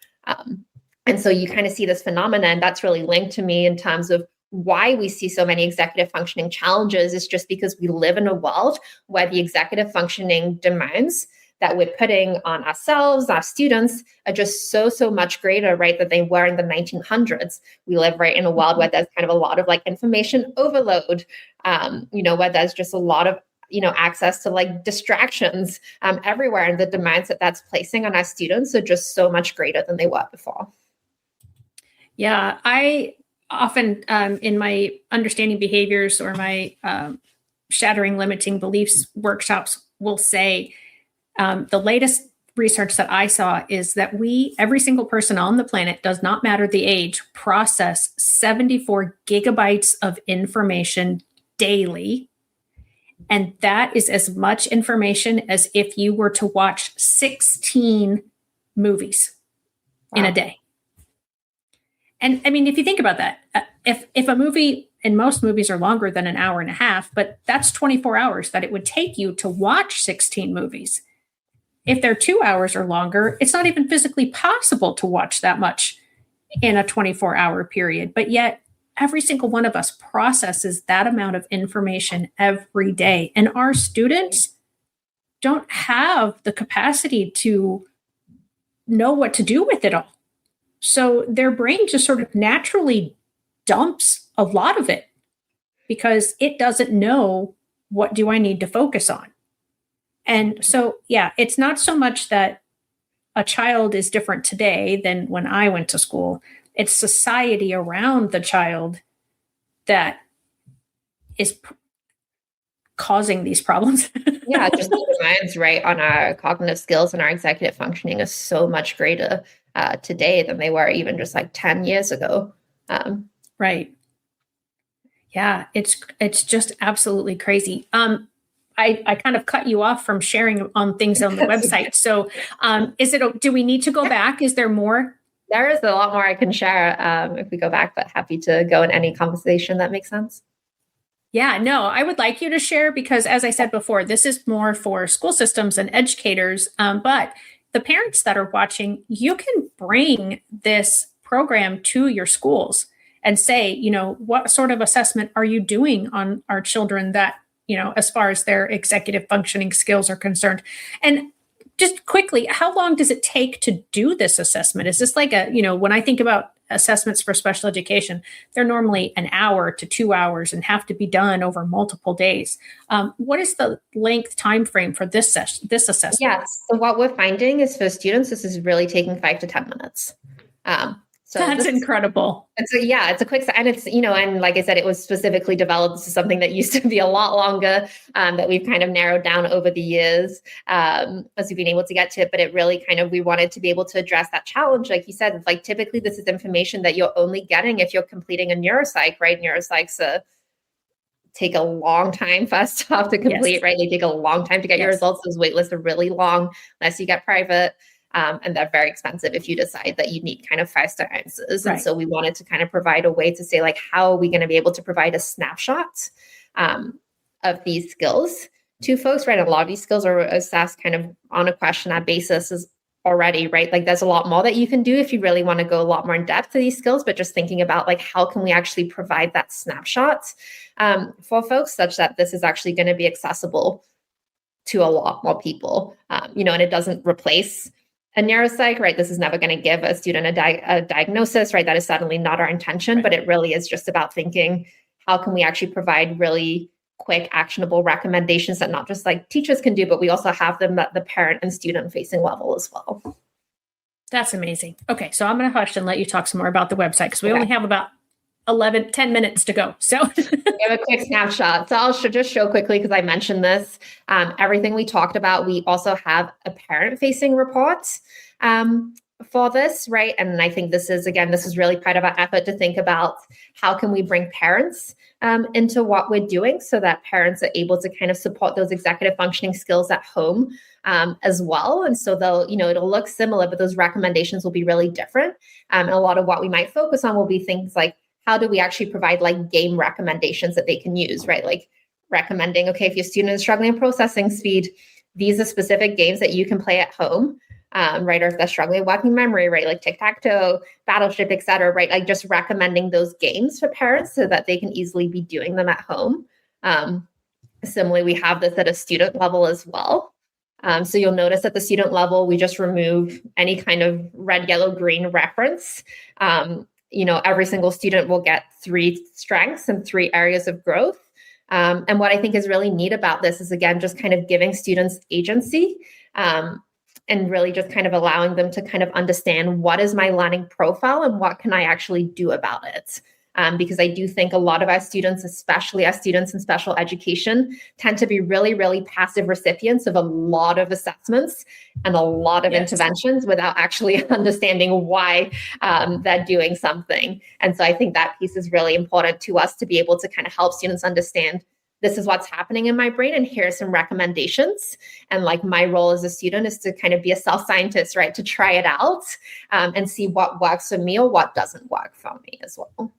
And so you kind of see this phenomenon that's really linked to me in terms of why we see so many executive functioning challenges is just because we live in a world where the executive functioning demands that we're putting on ourselves, our students, are just so much greater, right, than they were in the 1900s. We live right in a world where there's kind of a lot of like information overload, where there's just a lot of access to like distractions everywhere, and the demands that that's placing on our students are just so much greater than they were before. Yeah, I often in my understanding behaviors or my shattering limiting beliefs workshops will say the latest research that I saw is that every single person on the planet, does not matter the age, process 74 gigabytes of information daily. And that is as much information as if you were to watch 16 movies in a day. And I mean, if you think about that, if a movie, and most movies are longer than an hour and a half, but that's 24 hours that it would take you to watch 16 movies. If they're 2 hours or longer, it's not even physically possible to watch that much in a 24-hour period. But yet, every single one of us processes that amount of information every day. And our students don't have the capacity to know what to do with it all. So their brain just sort of naturally dumps a lot of it because it doesn't know, what do I need to focus on? And so, yeah, it's not so much that a child is different today than when I went to school. It's society around the child that is causing these problems. Yeah, just the demands, right, on our cognitive skills and our executive functioning is so much greater today than they were even just like 10 years ago. Right. Yeah, it's just absolutely crazy. I kind of cut you off from sharing on things on the website. So do we need to go back? Is there more? There is a lot more I can share if we go back, but happy to go in any conversation that makes sense. Yeah, no, I would like you to share because, as I said before, this is more for school systems and educators. But the parents that are watching, you can bring this program to your schools and say, what sort of assessment are you doing on our children that, as far as their executive functioning skills are concerned? And just quickly, how long does it take to do this assessment? Is this like when I think about assessments for special education, they're normally an hour to 2 hours and have to be done over multiple days. What is the length time frame for this assessment? Yeah, so what we're finding is for students, this is really taking 5 to 10 minutes. So that's incredible. And so, yeah, it's a quick, and it's, and like I said, it was specifically developed. This is something that used to be a lot longer that we've kind of narrowed down over the years as we've been able to get to it. But it really we wanted to be able to address that challenge. Like you said, like typically this is information that you're only getting if you're completing a neuropsych, right? Neuropsychs take a long time first off to complete, yes. Right? They take a long time to get your results. Those wait lists are really long unless you get private. And they're very expensive if you decide that you need kind of faster answers. Right. And so we wanted to kind of provide a way to say, like, how are we going to be able to provide a snapshot of these skills to folks, right? A lot of these skills are assessed kind of on a questionnaire basis already, right? Like there's a lot more that you can do if you really want to go a lot more in depth to these skills, but just thinking about like how can we actually provide that snapshot for folks such that this is actually going to be accessible to a lot more people, and it doesn't replace a neuropsych, right? This is never going to give a student a diagnosis, right? That is certainly not our intention, Right. but it really is just about thinking, how can we actually provide really quick, actionable recommendations that not just like teachers can do, but we also have them at the parent and student facing level as well. That's amazing. Okay, so I'm going to hush and let you talk some more about the website because we only have about 10 minutes to go. So give a quick snapshot. So I'll just show quickly because I mentioned this. Everything we talked about, we also have a parent-facing report for this, right? And I think this is really part of our effort to think about how can we bring parents into what we're doing so that parents are able to kind of support those executive functioning skills at home as well. And so it'll look similar, but those recommendations will be really different. And a lot of what we might focus on will be things like, how do we actually provide like game recommendations that they can use, right? Like recommending, okay, if your student is struggling in processing speed, these are specific games that you can play at home, right? Or if they're struggling with working memory, right? Like tic-tac-toe, battleship, et cetera, right? Like just recommending those games for parents so that they can easily be doing them at home. Similarly, we have this at a student level as well. So you'll notice at the student level, we just remove any kind of red, yellow, green reference. Every single student will get 3 strengths and 3 areas of growth. And what I think is really neat about this is, again, just kind of giving students agency and really just kind of allowing them to kind of understand what is my learning profile and what can I actually do about it. Because I do think a lot of our students, especially our students in special education, tend to be really, really passive recipients of a lot of assessments and a lot of interventions without actually understanding why they're doing something. And so I think that piece is really important to us to be able to kind of help students understand, this is what's happening in my brain, and here are some recommendations. And like my role as a student is to kind of be a self-scientist, right? To try it out and see what works for me or what doesn't work for me as well.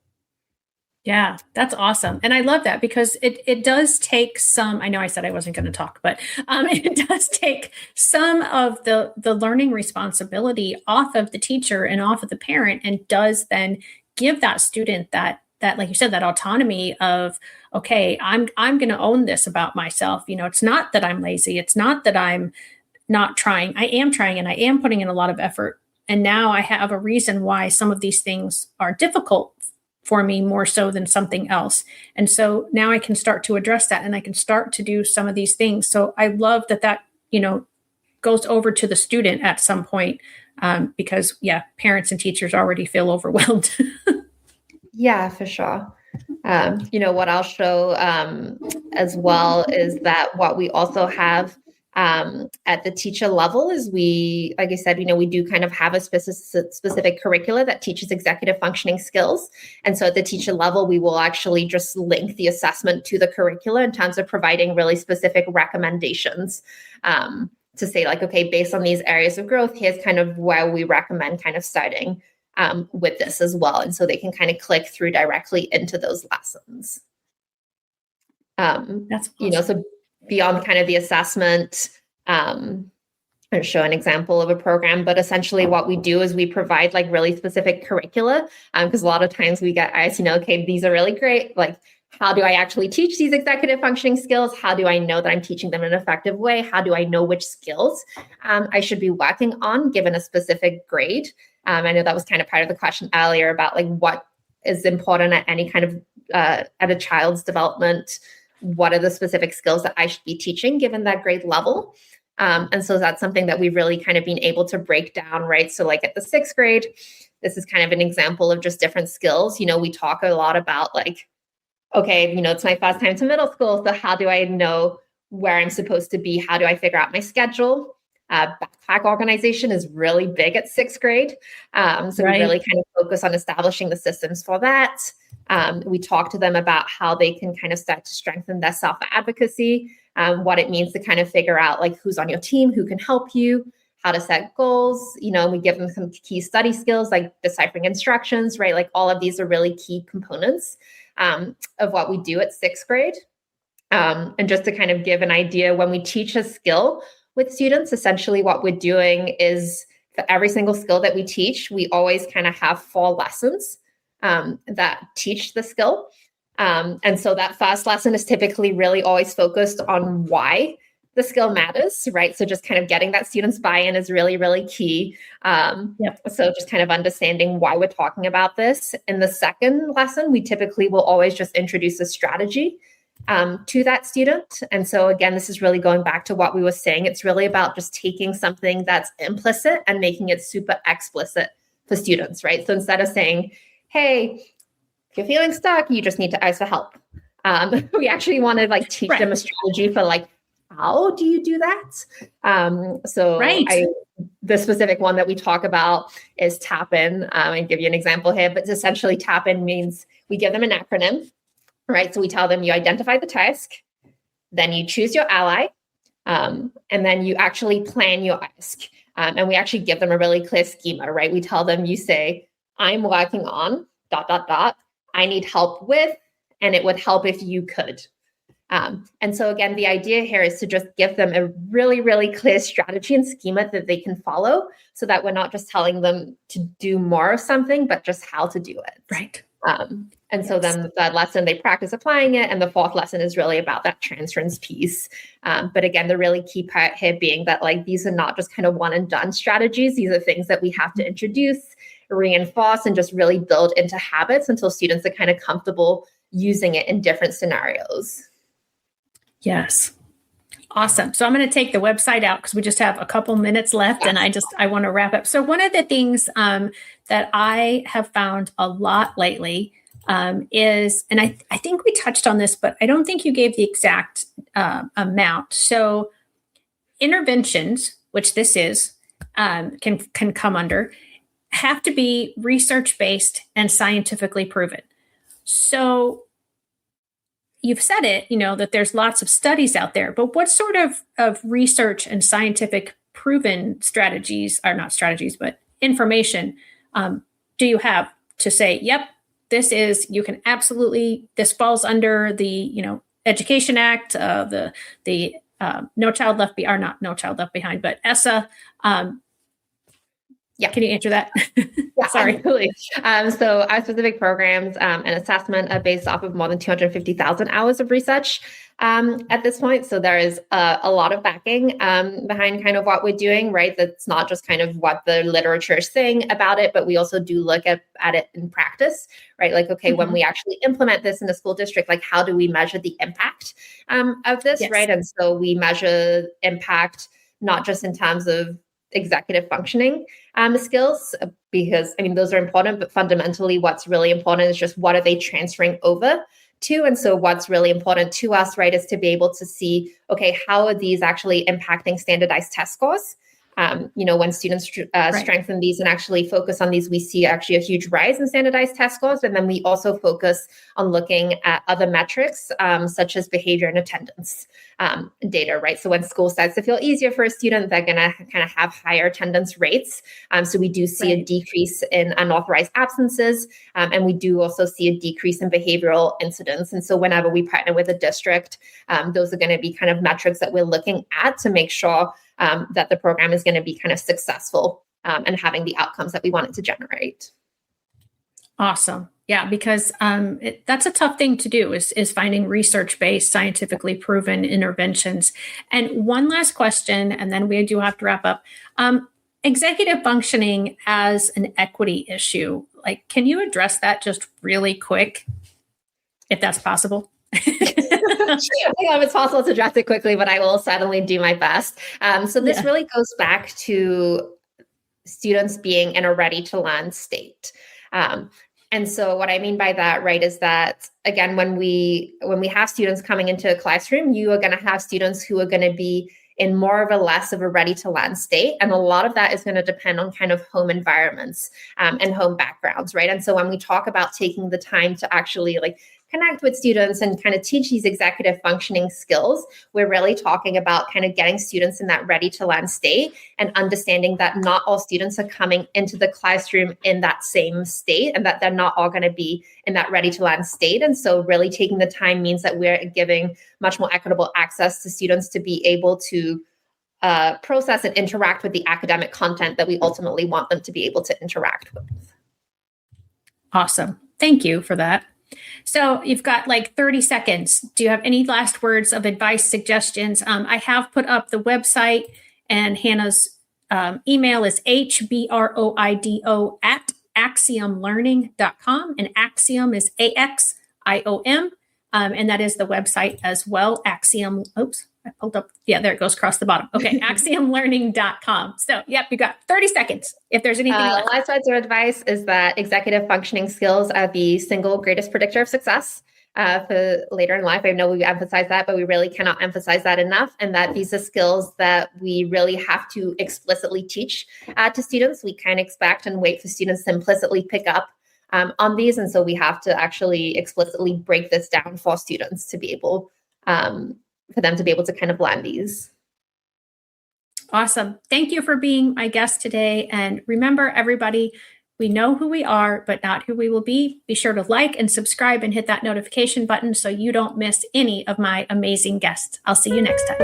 Yeah, that's awesome. And I love that because it does take some, I know I said I wasn't going to talk, but it does take some of the learning responsibility off of the teacher and off of the parent, and does then give that student that like you said, that autonomy of, okay, I'm going to own this about myself. It's not that I'm lazy. It's not that I'm not trying. I am trying, and I am putting in a lot of effort. And now I have a reason why some of these things are difficult for me more so than something else. And so now I can start to address that, and I can start to do some of these things. So I love that goes over to the student at some point because parents and teachers already feel overwhelmed. Yeah, for sure. What I'll show as well is that what we also have at the teacher level is like I said, we do kind of have a specific curricula that teaches executive functioning skills. And so at the teacher level, we will actually just link the assessment to the curricula in terms of providing really specific recommendations to say like, okay, based on these areas of growth, here's kind of where we recommend kind of starting with this as well. And so they can kind of click through directly into those lessons. That's awesome. So beyond kind of the assessment, I'll show an example of a program, but essentially what we do is we provide like really specific curricula, because a lot of times we get asked, okay, these are really great. Like, how do I actually teach these executive functioning skills? How do I know that I'm teaching them in an effective way? How do I know which skills I should be working on given a specific grade? I know that was kind of part of the question earlier about like what is important at any kind of at a child's development. What are the specific skills that I should be teaching given that grade level? And so that's something that we've really kind of been able to break down, right? So like at the 6th grade, this is kind of an example of just different skills. We talk a lot about like, okay, it's my first time to middle school. So how do I know where I'm supposed to be? How do I figure out my schedule? Backpack organization is really big at 6th grade. So we really kind of focus on establishing the systems for that. We talk to them about how they can kind of start to strengthen their self-advocacy, what it means to kind of figure out like who's on your team, who can help you, how to set goals. We give them some key study skills like deciphering instructions, right? Like all of these are really key components of what we do at 6th grade. And just to kind of give an idea, when we teach a skill with students, essentially what we're doing is for every single skill that we teach, we always kind of have 4 lessons that teach the skill. And so that first lesson is typically really always focused on why the skill matters, right? So just kind of getting that student's buy-in is really, really key. So just kind of understanding why we're talking about this. In the second lesson, we typically will always just introduce a strategy to that student. And so again, this is really going back to what we were saying. It's really about just taking something that's implicit and making it super explicit for students, right? So instead of saying, hey, if you're feeling stuck, you just need to ask for help. We actually want to like teach them a strategy for like, how do you do that? The specific one that we talk about is tap in. I'll give you an example here, but essentially tap in means we give them an acronym, right? So we tell them you identify the task, then you choose your ally, and then you actually plan your ask. And we actually give them a really clear schema, right? We tell them, you say, I'm working on ... I need help with, and it would help if you could. And so again, the idea here is to just give them a really, really clear strategy and schema that they can follow so that we're not just telling them to do more of something, but just how to do it. Right. So then the third lesson, they practice applying it. And the fourth lesson is really about that transference piece. But again, the really key part here being that like, these are not just kind of one and done strategies. These are things that we have to introduce, reinforce, and just really build into habits until students are kind of comfortable using it in different scenarios. Yes. Awesome. So I'm going to take the website out because we just have a couple minutes left and I want to wrap up. So one of the things that I have found a lot lately is, and I think we touched on this, but I don't think you gave the exact amount. So interventions, which this is, can come under, have to be research-based and scientifically proven. So you've said it, that there's lots of studies out there, but what sort of research and scientific proven strategies, or not strategies, but information do you have to say, yep, this falls under the, Education Act, the No Child Left Behind, or not No Child Left Behind, but ESSA. Can you answer that? Sorry. Absolutely. So our specific programs and assessment are based off of more than 250,000 hours of research at this point. So there is a lot of backing behind kind of what we're doing, right? That's not just kind of what the literature is saying about it, but we also do look at it in practice, right? Like, okay, when we actually implement this in a school district, like how do we measure the impact of this, right? And so we measure impact not just in terms of executive functioning skills, because those are important, but fundamentally what's really important is just what are they transferring over to? And so what's really important to us, right, is to be able to see, okay, how are these actually impacting standardized test scores? When students strengthen these and actually focus on these, we see actually a huge rise in standardized test scores. And then we also focus on looking at other metrics, such as behavior and attendance data, right? So when school starts to feel easier for a student, they're going to kind of have higher attendance rates. So we do see a decrease in unauthorized absences, and we do also see a decrease in behavioral incidents. And so whenever we partner with a district, those are going to be kind of metrics that we're looking at to make sure that the program is going to be kind of successful and having the outcomes that we want it to generate. Awesome. Yeah, because that's a tough thing to do is finding research-based, scientifically proven interventions. And one last question, and then we do have to wrap up. Executive functioning as an equity issue. Like, can you address that just really quick, if that's possible? I don't know if it's possible to address it quickly, but I will certainly do my best. So this really goes back to students being in a ready-to-learn state. And so what I mean by that, right, is that, again, when we have students coming into a classroom, you are going to have students who are going to be in more of a less of a ready-to-learn state. And a lot of that is going to depend on kind of home environments and home backgrounds, right? And so when we talk about taking the time to actually connect with students and kind of teach these executive functioning skills, we're really talking about kind of getting students in that ready to learn state and understanding that not all students are coming into the classroom in that same state and that they're not all going to be in that ready to learn state. And so really taking the time means that we're giving much more equitable access to students to be able to process and interact with the academic content that we ultimately want them to be able to interact with. Awesome. Thank you for that. So you've got like 30 seconds. Do you have any last words of advice, suggestions? I have put up the website, and Hannah's email is hbroido at axiomlearning.com, and Axiom is AXIOM, and that is the website as well. Axiom, oops, I pulled up. Yeah, there it goes across the bottom. Okay, axiomlearning.com. So, yep, you got 30 seconds. If there's anything left. Last words of advice is that executive functioning skills are the single greatest predictor of success for later in life. I know we emphasize that, but we really cannot emphasize that enough. And that these are skills that we really have to explicitly teach to students. We can't expect and wait for students to implicitly pick up on these. And so we have to actually explicitly break this down for students to be able for them to be able to kind of land these. Awesome. Thank you for being my guest today. And remember, everybody, we know who we are, but not who we will be. Be sure to like and subscribe and hit that notification button so you don't miss any of my amazing guests. I'll see you next time.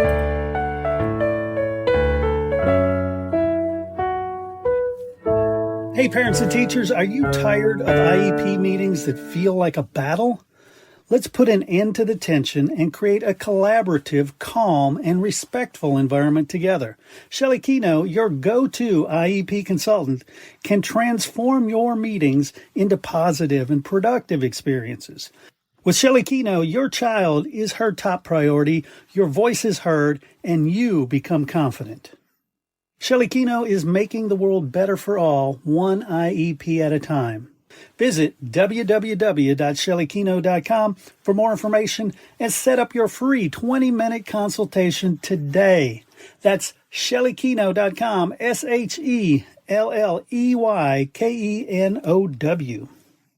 Hey, parents and teachers, are you tired of IEP meetings that feel like a battle? Let's put an end to the tension and create a collaborative, calm, and respectful environment together. Shelley Kino, your go-to IEP consultant, can transform your meetings into positive and productive experiences. With Shelley Kino, your child is her top priority, your voice is heard, and you become confident. Shelley Kino is making the world better for all, one IEP at a time. Visit www.shelleykino.com for more information and set up your free 20-minute consultation today. That's shelleykino.com, SHELLEYKENOW.